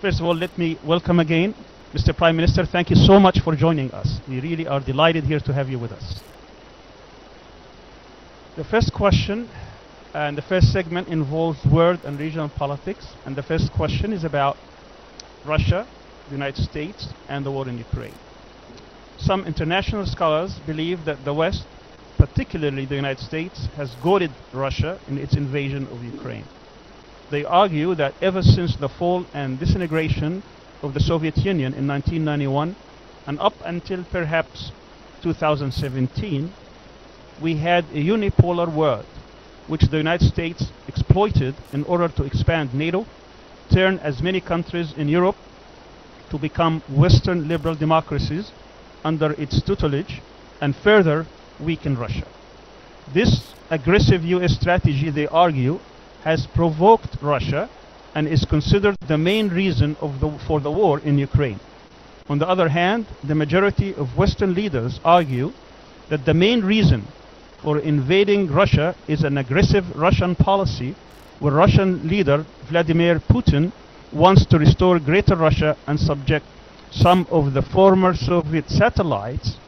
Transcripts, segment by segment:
First of all, let me welcome again Mr. Prime Minister. Thank you so much for joining us. We really are delighted here to have you with us. The first question and the first segment involves world and regional politics. And the first question is about Russia, the United States, and the war in Ukraine. Some international scholars believe that the West, particularly the United States, has goaded Russia in its invasion of Ukraine. They argue that ever since the fall and disintegration of the Soviet Union in 1991 and up until perhaps 2017, we had a unipolar world which the United States exploited in order to expand NATO, turn as many countries in Europe to become Western liberal democracies under its tutelage, and further weaken Russia. This aggressive US strategy, they argue, has provoked Russia and is considered the main reason for the war in Ukraine. On the other hand, the majority of Western leaders argue that the main reason for invading Russia is an aggressive Russian policy where Russian leader Vladimir Putin wants to restore Greater Russia and subject some of the former Soviet satellites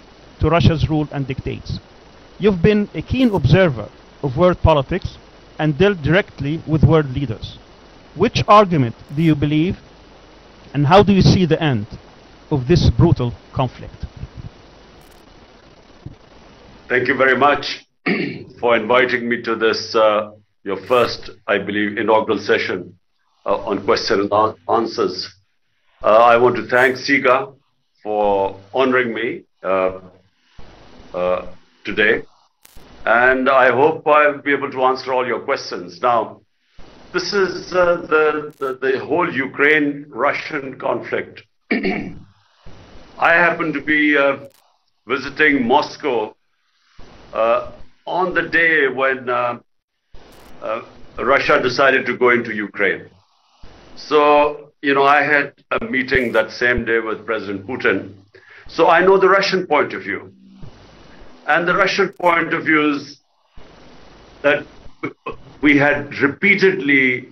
to Russia's rule and dictates. You've been a keen observer of world politics and dealt directly with world leaders. Which argument do you believe, and how do you see the end of this brutal conflict? Thank you very much for inviting me to this, your first, I believe, inaugural session on question and answers. I want to thank SIGA for honoring me today, and I hope I'll be able to answer all your questions. Now, this is the whole Ukraine-Russian conflict. I happen to be visiting Moscow on the day when Russia decided to go into Ukraine. So, you know, I had a meeting that same day with President Putin. So I know the Russian point of view. And the Russian point of view is that we had repeatedly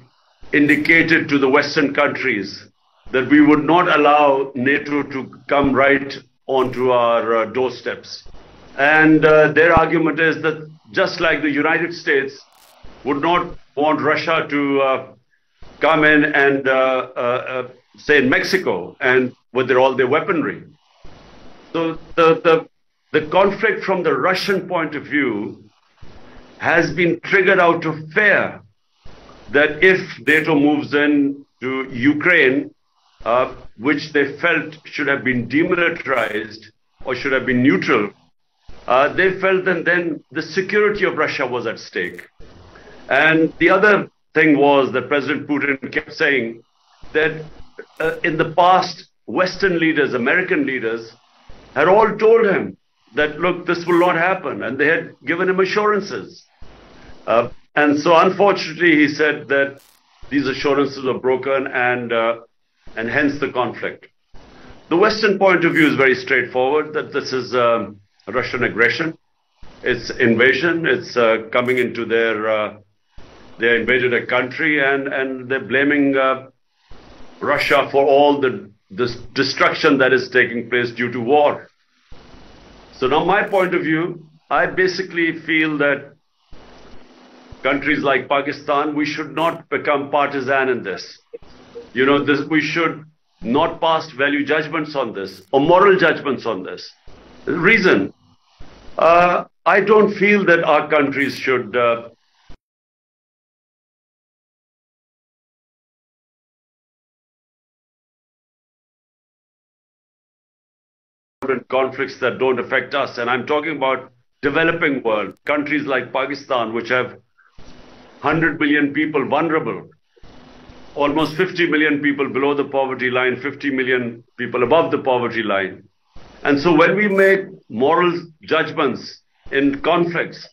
indicated to the Western countries that we would not allow NATO to come right onto our doorsteps. And their argument is that just like the United States would not want Russia to come in and say in Mexico and with all their weaponry. So the conflict from the Russian point of view has been triggered out of fear that if NATO moves in to Ukraine, which they felt should have been demilitarized or should have been neutral, they felt that then the security of Russia was at stake. And the other thing was that President Putin kept saying that in the past, Western leaders, American leaders, had all told him that, look, this will not happen. And they had given him assurances. And so unfortunately, he said that these assurances were broken and hence the conflict. The Western point of view is very straightforward, that this is Russian aggression. It's invasion. It's coming into they invaded a country and they're blaming Russia for all this destruction that is taking place due to war. So now my point of view, I basically feel that countries like Pakistan, we should not become partisan in this. You know, we should not pass value judgments on this or moral judgments on this. The reason, I don't feel that our countries should conflicts that don't affect us. And I'm talking about developing world, countries like Pakistan, which have 100 million people vulnerable, almost 50 million people below the poverty line, 50 million people above the poverty line. And so when we make moral judgments in conflicts,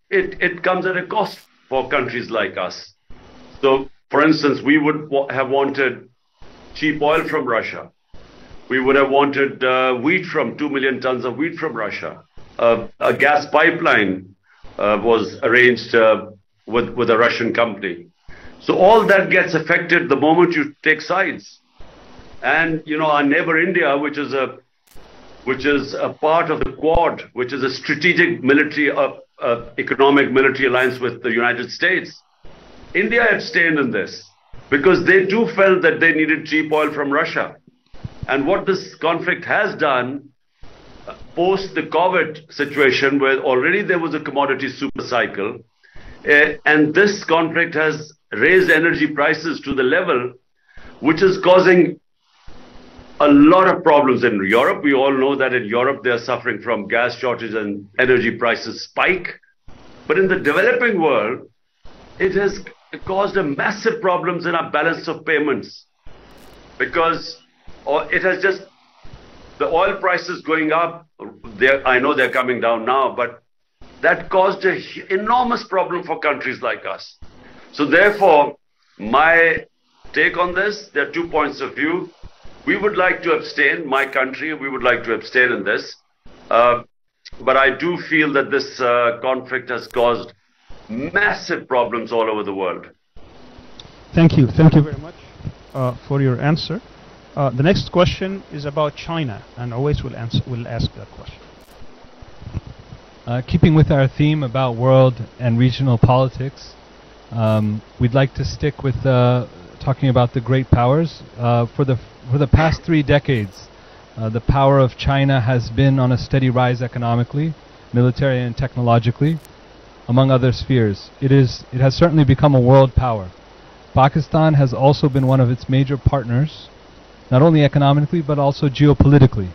it comes at a cost for countries like us. So, for instance, we would have wanted cheap oil from Russia. We would have wanted wheat 2 million tons of wheat from Russia. A gas pipeline was arranged with a Russian company. So all that gets affected the moment you take sides. And our neighbor India, which is a part of the Quad, which is a strategic military, economic military alliance with the United States, India abstained in this because they too felt that they needed cheap oil from Russia. And what this conflict has done, post the COVID situation where already there was a commodity super cycle, and this conflict has raised energy prices to the level which is causing a lot of problems in Europe. We all know that in Europe they are suffering from gas shortage and energy prices spike. But in the developing world, it has caused a massive problems in our balance of payments, because it has just, the oil prices going up, I know they're coming down now, but that caused an enormous problem for countries like us. So therefore, my take on this, there are 2 points of view. We would like to abstain, my country, we would like to abstain in this. But I do feel that this conflict has caused massive problems all over the world. Thank you. Thank you very much for your answer. The next question is about China, and always will ask that question. Keeping with our theme about world and regional politics, we'd like to stick with talking about the great powers. For the past 3 decades, the power of China has been on a steady rise economically, military and technologically, among other spheres. It has certainly become a world power. Pakistan has also been one of its major partners, not only economically but also geopolitically.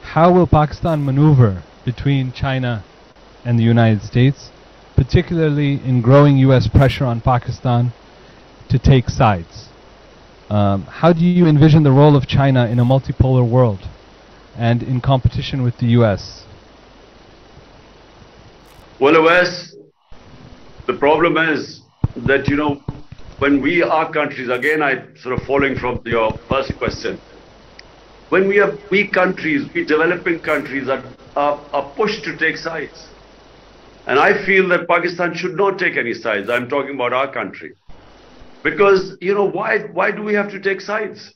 How will Pakistan maneuver between China and the United States, particularly in growing US pressure on Pakistan to take sides? How do you envision the role of China in a multipolar world and in competition with the US? Well, Awais, the problem is that, when we are countries, again, I sort of following from your first question, when we are weak countries, we developing countries are pushed to take sides. And I feel that Pakistan should not take any sides. I'm talking about our country. Because, why do we have to take sides?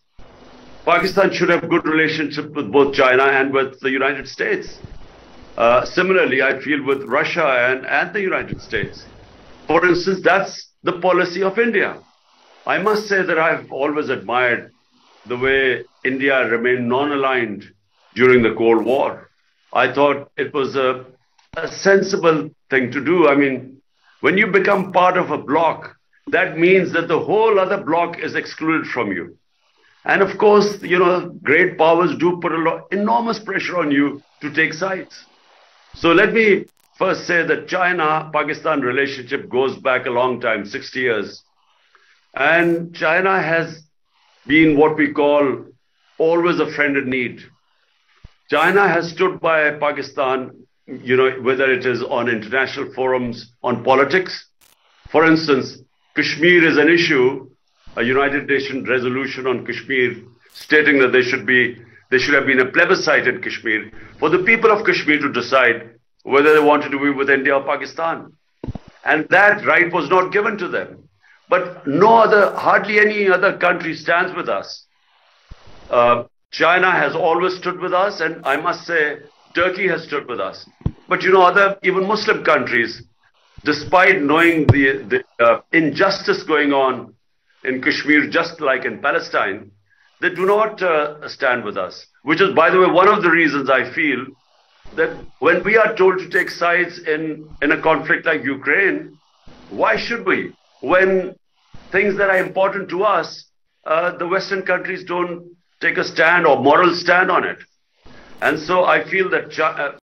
Pakistan should have good relationship with both China and with the United States. Similarly, I feel with Russia and the United States. For instance, that's the policy of India. I must say that I've always admired the way India remained non-aligned during the Cold War. I thought it was a sensible thing to do. I mean, when you become part of a bloc, that means that the whole other bloc is excluded from you. And of course, great powers do put enormous pressure on you to take sides. So let me first say that China-Pakistan relationship goes back a long time, 60 years. And China has been what we call always a friend in need. China has stood by Pakistan, whether it is on international forums, on politics. For instance, Kashmir is an issue, a United Nations resolution on Kashmir stating that there should have been a plebiscite in Kashmir for the people of Kashmir to decide whether they wanted to be with India or Pakistan. And that right was not given to them. But hardly any other country stands with us. China has always stood with us, and I must say, Turkey has stood with us. But even Muslim countries, despite knowing the injustice going on in Kashmir, just like in Palestine, they do not stand with us. Which is, by the way, one of the reasons I feel that when we are told to take sides in a conflict like Ukraine, why should we? When things that are important to us, the Western countries don't take a stand or moral stand on it. And so I feel that